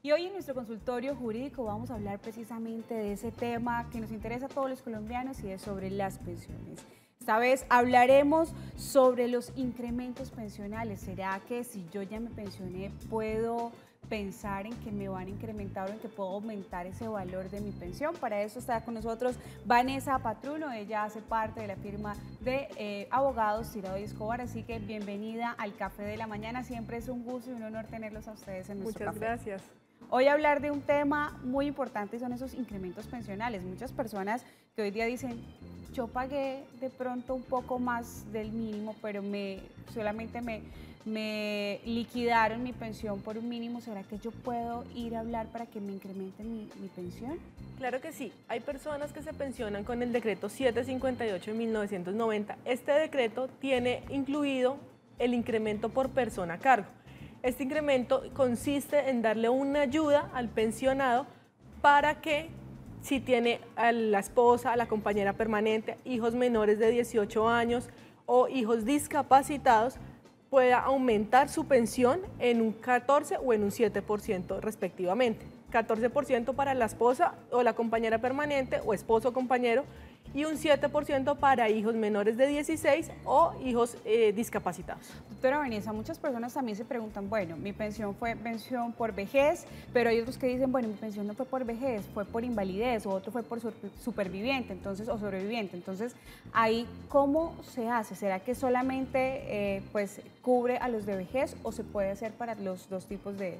Y hoy en nuestro consultorio jurídico vamos a hablar precisamente de ese tema que nos interesa a todos los colombianos y es sobre las pensiones. Esta vez hablaremos sobre los incrementos pensionales. ¿Será que si yo ya me pensioné puedo pensar en que me van a incrementar o en que puedo aumentar ese valor de mi pensión? Para eso está con nosotros Vanessa Patruno. Ella hace parte de la firma de abogados Tirado y Escobar, así que bienvenida al Café de la Mañana. Siempre es un gusto y un honor tenerlos a ustedes en nuestro café. Muchas gracias. Hoy hablar de un tema muy importante y son esos incrementos pensionales. Muchas personas que hoy día dicen, yo pagué de pronto un poco más del mínimo, pero solamente me liquidaron mi pensión por un mínimo. ¿Será que yo puedo ir a hablar para que me incrementen mi pensión? Claro que sí. Hay personas que se pensionan con el decreto 758 de 1990. Este decreto tiene incluido el incremento por persona a cargo. Este incremento consiste en darle una ayuda al pensionado para que, si tiene a la esposa, a la compañera permanente, hijos menores de 18 años o hijos discapacitados, pueda aumentar su pensión en un 14 o en un 7% respectivamente. 14% para la esposa o la compañera permanente o esposo o compañero y un 7% para hijos menores de 16 o hijos discapacitados. Doctora Vanessa, muchas personas también se preguntan, bueno, mi pensión fue pensión por vejez, pero hay otros que dicen, bueno, mi pensión no fue por vejez, fue por invalidez, o otro fue por superviviente, entonces, o sobreviviente. Entonces, ahí, ¿cómo se hace? ¿Será que solamente pues cubre a los de vejez o se puede hacer para los dos tipos de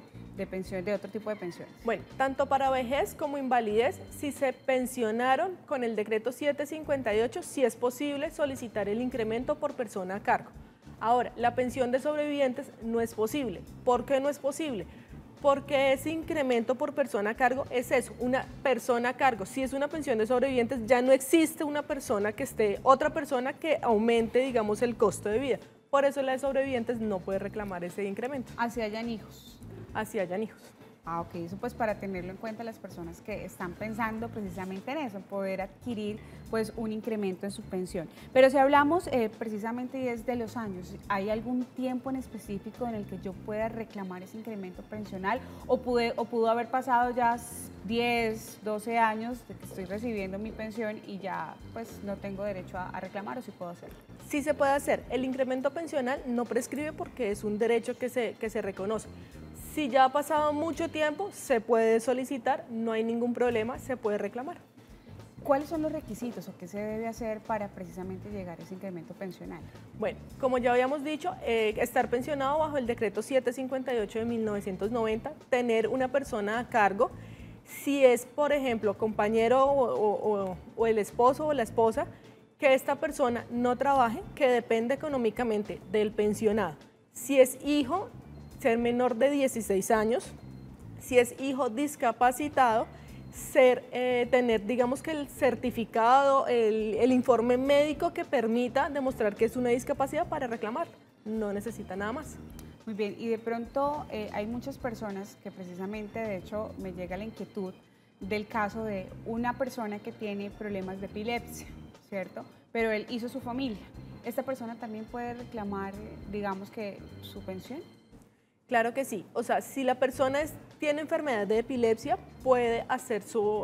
pensión, de otro tipo de pensiones? Bueno, tanto para vejez como invalidez, si se pensionaron con el decreto 758, sí es posible solicitar el incremento por persona a cargo. Ahora, la pensión de sobrevivientes no es posible. ¿Por qué no es posible? Porque ese incremento por persona a cargo es eso, una persona a cargo. Si es una pensión de sobrevivientes, ya no existe una persona que esté, otra persona que aumente, digamos, el costo de vida. Por eso la de sobrevivientes no puede reclamar ese incremento. Así hayan hijos. Así hayan hijos. Ah, ok, eso pues para tenerlo en cuenta las personas que están pensando precisamente en eso, en poder adquirir pues un incremento en su pensión. Pero si hablamos precisamente desde los años, ¿hay algún tiempo en específico en el que yo pueda reclamar ese incremento pensional o pudo haber pasado ya 10, 12 años de que estoy recibiendo mi pensión y ya pues no tengo derecho a reclamar o si puedo hacerlo? Sí se puede hacer. El incremento pensional no prescribe porque es un derecho que se reconoce. Si ya ha pasado mucho tiempo, se puede solicitar, no hay ningún problema, se puede reclamar. ¿Cuáles son los requisitos o qué se debe hacer para precisamente llegar a ese incremento pensional? Bueno, como ya habíamos dicho, estar pensionado bajo el decreto 758 de 1990, tener una persona a cargo, si es, por ejemplo, compañero o el esposo o la esposa, que esta persona no trabaje, que depende económicamente del pensionado. Si es hijo, ser menor de 16 años, si es hijo discapacitado, tener, digamos que el certificado, el informe médico que permita demostrar que es una discapacidad para reclamar, no necesita nada más. Muy bien, y de pronto hay muchas personas que precisamente, de hecho, me llega la inquietud del caso de una persona que tiene problemas de epilepsia, ¿cierto? Pero él hizo su familia. ¿Esta persona también puede reclamar, digamos que, su pensión? Claro que sí. O sea, si la persona tiene enfermedad de epilepsia, puede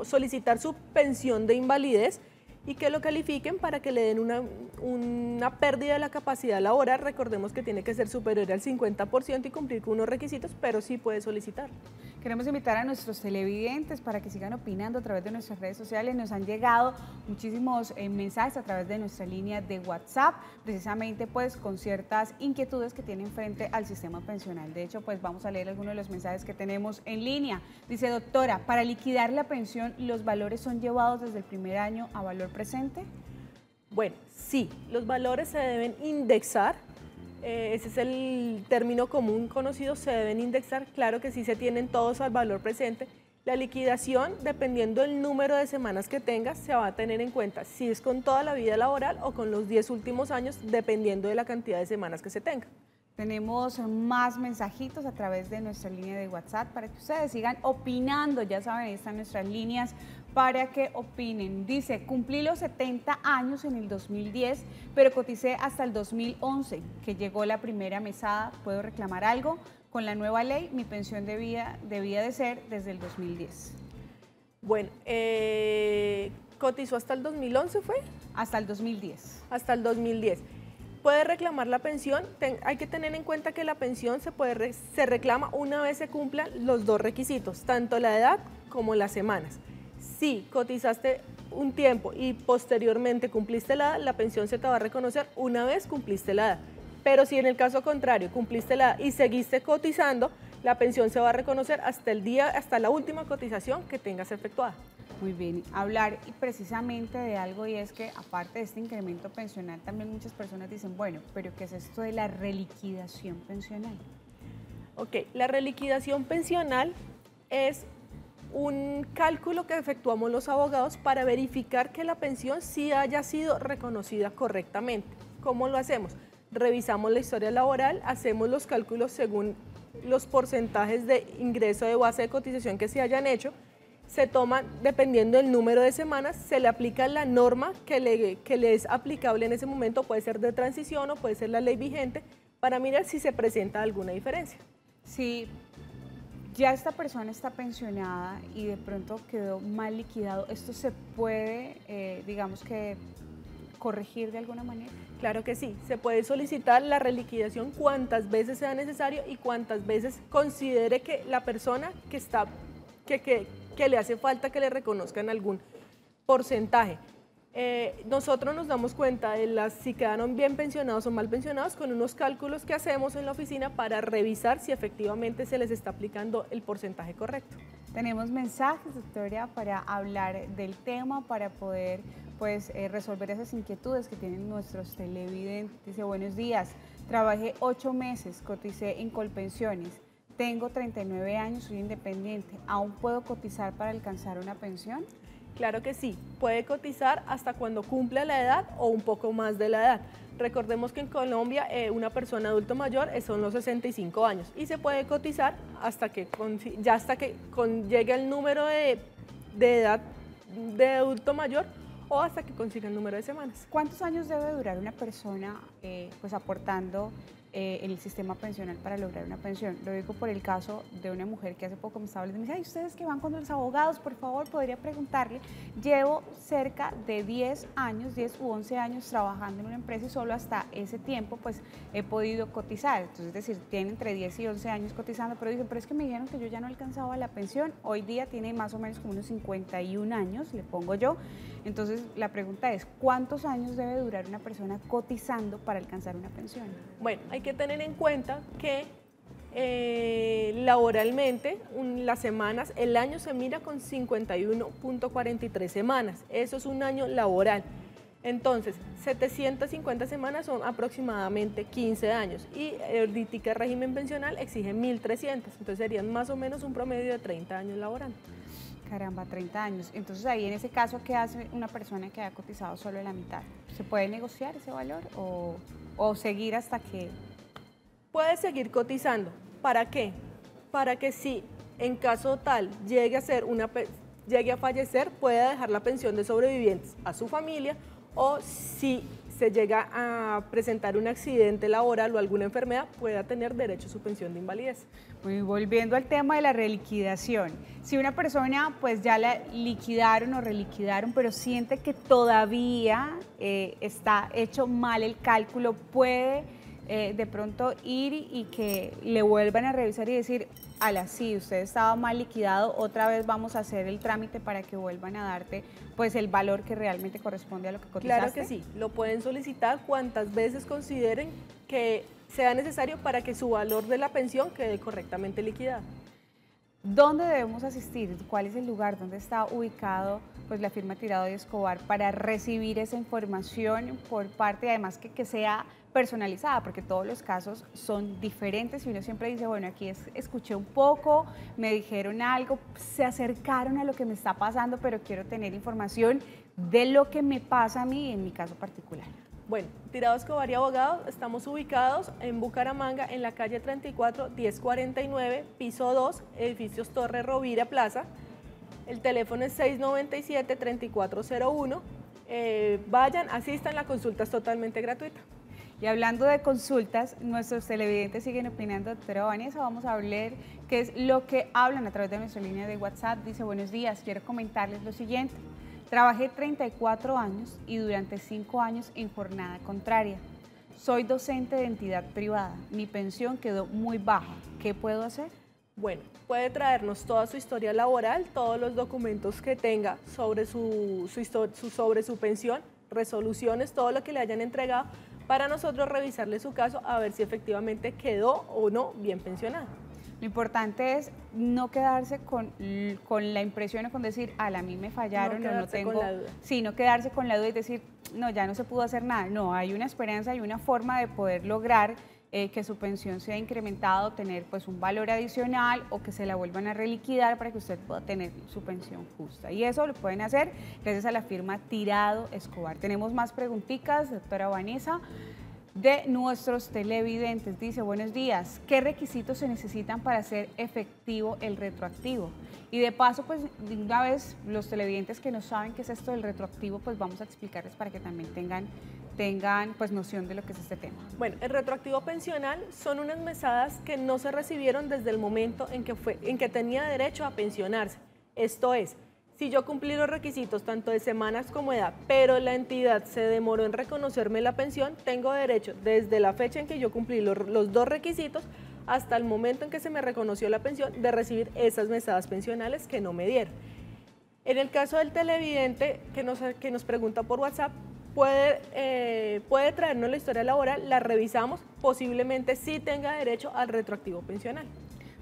solicitar su pensión de invalidez y que lo califiquen para que le den una pérdida de la capacidad laboral. Recordemos que tiene que ser superior al 50% y cumplir con unos requisitos, pero sí puede solicitar. Queremos invitar a nuestros televidentes para que sigan opinando a través de nuestras redes sociales. Nos han llegado muchísimos mensajes a través de nuestra línea de WhatsApp, precisamente pues con ciertas inquietudes que tienen frente al sistema pensional. De hecho, pues vamos a leer algunos de los mensajes que tenemos en línea. Dice, doctora, para liquidar la pensión, ¿los valores son llevados desde el primer año a valor presente? Bueno, sí, los valores se deben indexar. Ese es el término común conocido, se deben indexar, claro que sí se tienen todos al valor presente. La liquidación, dependiendo del número de semanas que tengas, se va a tener en cuenta si es con toda la vida laboral o con los 10 últimos años, dependiendo de la cantidad de semanas que se tenga. Tenemos más mensajitos a través de nuestra línea de WhatsApp para que ustedes sigan opinando. Ya saben, ahí están nuestras líneas para que opinen. Dice, cumplí los 70 años en el 2010, pero coticé hasta el 2011, que llegó la primera mesada. ¿Puedo reclamar algo? Con la nueva ley, mi pensión debía de ser desde el 2010. Bueno, ¿cotizó hasta el 2011 fue? Hasta el 2010. Hasta el 2010. Puede reclamar la pensión. Hay que tener en cuenta que la pensión se reclama una vez se cumplan los dos requisitos, tanto la edad como las semanas. Si cotizaste un tiempo y posteriormente cumpliste la edad, la pensión se te va a reconocer una vez cumpliste la edad. Pero si en el caso contrario cumpliste la edad y seguiste cotizando, la pensión se va a reconocer hasta la última cotización que tengas efectuada. Muy bien, hablar precisamente de algo, y es que aparte de este incremento pensional, también muchas personas dicen, bueno, pero ¿qué es esto de la reliquidación pensional? Ok, la reliquidación pensional es un cálculo que efectuamos los abogados para verificar que la pensión sí haya sido reconocida correctamente. ¿Cómo lo hacemos? Revisamos la historia laboral, hacemos los cálculos según los porcentajes de ingreso de base de cotización que se hayan hecho, se toman, dependiendo del número de semanas, se le aplica la norma que le es aplicable en ese momento, puede ser de transición o puede ser la ley vigente, para mirar si se presenta alguna diferencia. Sí. Ya esta persona está pensionada y de pronto quedó mal liquidado, ¿esto se puede, digamos que, corregir de alguna manera? Claro que sí, se puede solicitar la reliquidación cuantas veces sea necesario y cuantas veces considere que la persona que le hace falta que le reconozcan algún porcentaje. Nosotros nos damos cuenta de si quedaron bien pensionados o mal pensionados con unos cálculos que hacemos en la oficina para revisar si efectivamente se les está aplicando el porcentaje correcto. Tenemos mensajes, doctora, para hablar del tema, para poder resolver esas inquietudes que tienen nuestros televidentes. Dice, buenos días, trabajé 8 meses, coticé en Colpensiones, tengo 39 años, soy independiente, ¿aún puedo cotizar para alcanzar una pensión? Claro que sí, puede cotizar hasta cuando cumpla la edad o un poco más de la edad. Recordemos que en Colombia una persona adulto mayor son los 65 años y se puede cotizar hasta que llegue el número de edad de adulto mayor o hasta que consiga el número de semanas. ¿Cuántos años debe durar una persona aportando en el sistema pensional para lograr una pensión? Lo digo por el caso de una mujer que hace poco me estaba hablando y me dice, ay, ustedes que van con los abogados, por favor, podría preguntarle. Llevo cerca de 10 u 11 años trabajando en una empresa y solo hasta ese tiempo pues he podido cotizar. Entonces, es decir, tiene entre 10 y 11 años cotizando, pero dicen, pero es que me dijeron que yo ya no alcanzaba la pensión. Hoy día tiene más o menos como unos 51 años, le pongo yo. Entonces, la pregunta es, ¿cuántos años debe durar una persona cotizando para alcanzar una pensión? Bueno, hay que tener en cuenta que laboralmente las semanas, el año se mira con 51.43 semanas. Eso es un año laboral. Entonces, 750 semanas son aproximadamente 15 años y el régimen pensional exige 1.300. Entonces, serían más o menos un promedio de 30 años laborando. Caramba, 30 años. Entonces ahí en ese caso, ¿qué hace una persona que ha cotizado solo la mitad? ¿Se puede negociar ese valor o seguir hasta que...? Puede seguir cotizando. ¿Para qué? Para que si en caso tal llegue a fallecer, pueda dejar la pensión de sobrevivientes a su familia, o si se llega a presentar un accidente laboral o alguna enfermedad, pueda tener derecho a su pensión de invalidez. Volviendo al tema de la reliquidación, si una persona pues ya la liquidaron o reliquidaron, pero siente que todavía está hecho mal el cálculo, puede de pronto ir y que le vuelvan a revisar y decir, ala, sí, usted estaba mal liquidado, otra vez vamos a hacer el trámite para que vuelvan a darte pues el valor que realmente corresponde a lo que cotizaste. Claro que sí, lo pueden solicitar cuantas veces consideren que sea necesario para que su valor de la pensión quede correctamente liquidado. ¿Dónde debemos asistir? ¿Cuál es el lugar? ¿Dónde está ubicado pues, la firma Tirado y Escobar para recibir esa información por parte, además que sea personalizada? Porque todos los casos son diferentes y uno siempre dice, bueno, aquí escuché un poco, me dijeron algo, se acercaron a lo que me está pasando, pero quiero tener información de lo que me pasa a mí en mi caso particular. Bueno, Tirado Escobar y Abogados, estamos ubicados en Bucaramanga, en la calle 34, 1049, piso 2, edificios Torre Rovira Plaza. El teléfono es 697-3401. Vayan, asistan, la consulta es totalmente gratuita. Y hablando de consultas, nuestros televidentes siguen opinando, doctora Vanessa. Vamos a hablar qué es lo que hablan a través de nuestra línea de WhatsApp. Dice, buenos días, quiero comentarles lo siguiente. Trabajé 34 años y durante 5 años en jornada contraria. Soy docente de entidad privada. Mi pensión quedó muy baja. ¿Qué puedo hacer? Bueno, puede traernos toda su historia laboral, todos los documentos que tenga sobre sobre su pensión, resoluciones, todo lo que le hayan entregado, para nosotros revisarle su caso a ver si efectivamente quedó o no bien pensionado. Lo importante es no quedarse con la impresión o con decir, a mí me fallaron o no tengo, sino quedarse con la duda y decir, no, ya no se pudo hacer nada. No, hay una esperanza, hay una forma de poder lograr que su pensión sea incrementada, o tener pues un valor adicional o que se la vuelvan a reliquidar para que usted pueda tener su pensión justa. Y eso lo pueden hacer gracias a la firma Tirado Escobar. Tenemos más preguntitas, doctora Vanessa, de nuestros televidentes. Dice, buenos días, ¿qué requisitos se necesitan para hacer efectivo el retroactivo? Y de paso, pues de una vez los televidentes que no saben qué es esto del retroactivo, pues vamos a explicarles para que también tengan pues noción de lo que es este tema. Bueno, el retroactivo pensional son unas mesadas que no se recibieron desde el momento en que tenía derecho a pensionarse. Esto es, si yo cumplí los requisitos tanto de semanas como edad, pero la entidad se demoró en reconocerme la pensión, tengo derecho desde la fecha en que yo cumplí los 2 requisitos hasta el momento en que se me reconoció la pensión de recibir esas mesadas pensionales que no me dieron. En el caso del televidente que nos pregunta por WhatsApp, puede traernos la historia laboral, la revisamos, posiblemente sí tenga derecho al retroactivo pensional.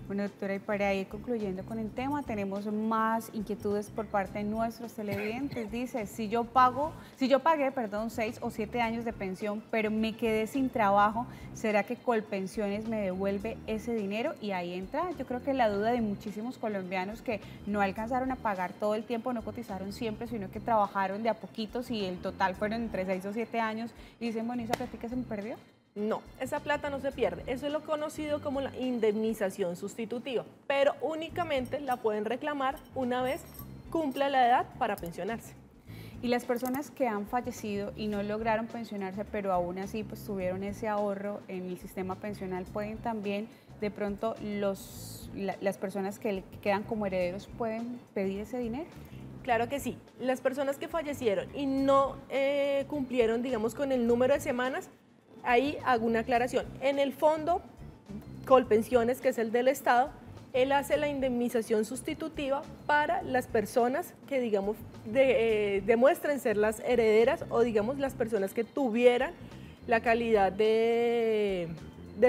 Bueno, doctora, y para ir concluyendo con el tema, tenemos más inquietudes por parte de nuestros televidentes. Dice, si yo pagué 6 o 7 años de pensión, pero me quedé sin trabajo, ¿será que Colpensiones me devuelve ese dinero? Y ahí entra, yo creo que la duda de muchísimos colombianos que no alcanzaron a pagar todo el tiempo, no cotizaron siempre, sino que trabajaron de a poquitos y el total fueron entre 6 o 7 años. Y dicen, bueno, ¿y esa plática se me perdió? No, esa plata no se pierde. Eso es lo conocido como la indemnización sustitutiva, pero únicamente la pueden reclamar una vez cumpla la edad para pensionarse. Y las personas que han fallecido y no lograron pensionarse, pero aún así pues tuvieron ese ahorro en el sistema pensional, pueden también, de pronto, las personas que quedan como herederos, ¿pueden pedir ese dinero? Claro que sí. Las personas que fallecieron y no cumplieron, digamos, con el número de semanas, ahí hago una aclaración. En el fondo Colpensiones, que es el del Estado, él hace la indemnización sustitutiva para las personas que, digamos, demuestren ser las herederas o, digamos, las personas que tuvieran la calidad de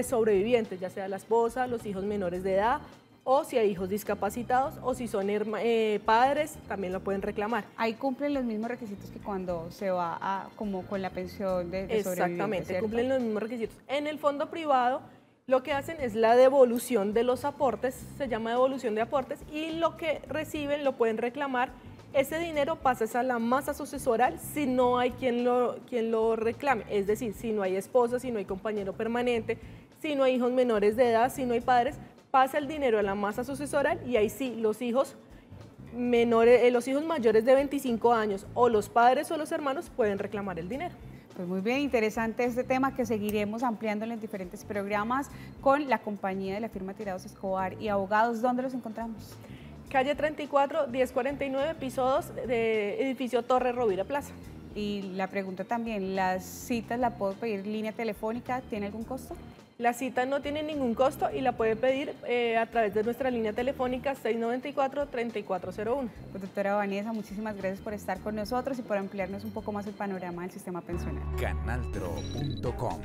sobrevivientes, ya sea la esposa, los hijos menores de edad, o si hay hijos discapacitados, o si son padres, también lo pueden reclamar. Ahí cumplen los mismos requisitos que cuando se va como con la pensión de sobreviviente. Exactamente, cumplen los mismos requisitos. En el fondo privado, lo que hacen es la devolución de los aportes, se llama devolución de aportes, y lo que reciben lo pueden reclamar. Ese dinero pasa a la masa sucesoral si no hay quien lo reclame, es decir, si no hay esposa, si no hay compañero permanente, si no hay hijos menores de edad, si no hay padres, pasa el dinero a la masa sucesoral y ahí sí, los hijos mayores de 25 años o los padres o los hermanos pueden reclamar el dinero. Pues muy bien, interesante este tema que seguiremos ampliando en los diferentes programas con la compañía de la firma Tirados Escobar y Abogados. ¿Dónde los encontramos? Calle 34, 1049, piso 2, de edificio Torre Rovira Plaza. Y la pregunta también, ¿las citas la puedo pedir línea telefónica? ¿Tiene algún costo? La cita no tiene ningún costo y la puede pedir a través de nuestra línea telefónica 694-3401. Pues, doctora Vanessa, muchísimas gracias por estar con nosotros y por ampliarnos un poco más el panorama del sistema pensional. Canaltro.com